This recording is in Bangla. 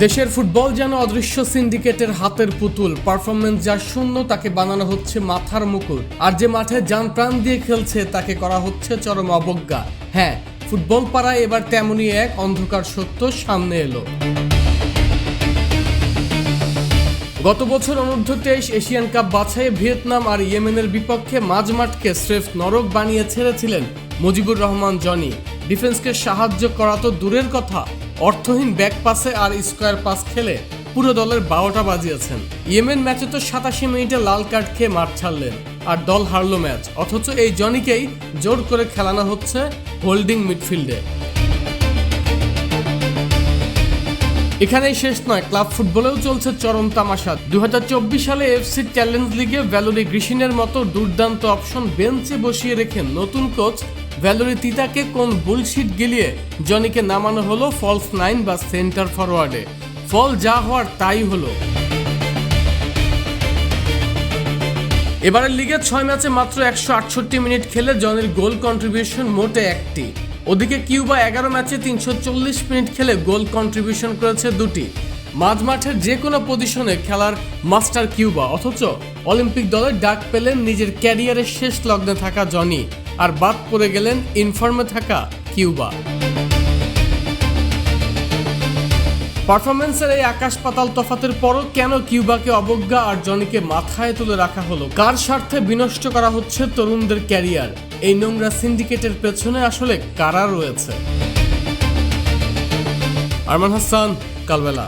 দেশের ফুটবল যেন অদৃশ্য সিন্ডিকেটের হাতের পুতুল। পারফরমেন্স যার শূন্য তাকে বানানো হচ্ছে মাথার মুকুট, আর যে মাঠে জান প্রাণ দিয়ে খেলছে তাকে করা হচ্ছে চরম অবজ্ঞা। হ্যাঁ, ফুটবল পাড়ায় এবার তেমনই এক অন্ধকার সত্য সামনে এলো। গত বছর অনূর্ধ্ব-23 এশিয়ান কাপ বাছাইয়ে ভিয়েতনাম আর ইয়েমেনের বিপক্ষে মাঝমাঠকে স্রেফ নরক বানিয়ে ছেড়েছিলেন মুজিবুর রহমান জনি। ডিফেন্সকে সাহায্য করা তো দূরের কথা, অর্থহীন ব্যাক পাসে আর স্কোয়ার পাস খেলে পুরো দলের 12টা বাজিয়েছেন। ইয়েমেন ম্যাচে তো 87 মিনিটে লাল কার্ড খেয়ে মাঠ ছাড়লেন আর দল হারল ম্যাচ, অথচ এই জনিকেই জোর করে খেলানো হচ্ছে হোল্ডিং মিডফিল্ডে। এখানেই শেষ নয়, ক্লাব ফুটবলেও চলছে চরম তামাশা। 2024 সালে এফসি চ্যালেঞ্জ লিগে ভ্যালোরি গ্রিসিনের মতো দুর্দান্ত অপশন বেঞ্চে বসিয়ে রেখে নতুন কোচ ভ্যালোরি তিতাকে কোন বুলশিট গিলিয়ে জনিকে নামানো হলো ফলস 9 বা সেন্টার ফরওয়ার্ডে। ফল যা হওয়ার তাই হলো। এবারের লিগে 6 ম্যাচে মাত্র 168 মিনিট খেলে জনির গোল কন্ট্রিবিউশন মোটে একটি। ওদিকে কিউবা 11 ম্যাচে 340 মিনিট খেলে গোল কন্ট্রিবিউশন করেছে 2টি। মাঝমাঠের যে কোনো পজিশনে খেলার মাস্টার কিউবা, অথচ অলিম্পিক দলের ডাক পেলেন নিজের ক্যারিয়ারের শেষ লগ্নে থাকা জনি, আর বাদ পড়ে গেলেন ইনফর্মে থাকা কিউবা। পারফরমেন্সের এই আকাশ পাতাল তফাতের পরও কেন কিউবাকে অবজ্ঞা আর জনিকে মাথায় তুলে রাখা হলো? কার স্বার্থে বিনষ্ট করা হচ্ছে তরুণদের ক্যারিয়ার? এই নোংরা সিন্ডিকেটের পেছনে আসলে কারা রয়েছে? আরমান হাসান, কালবেলা।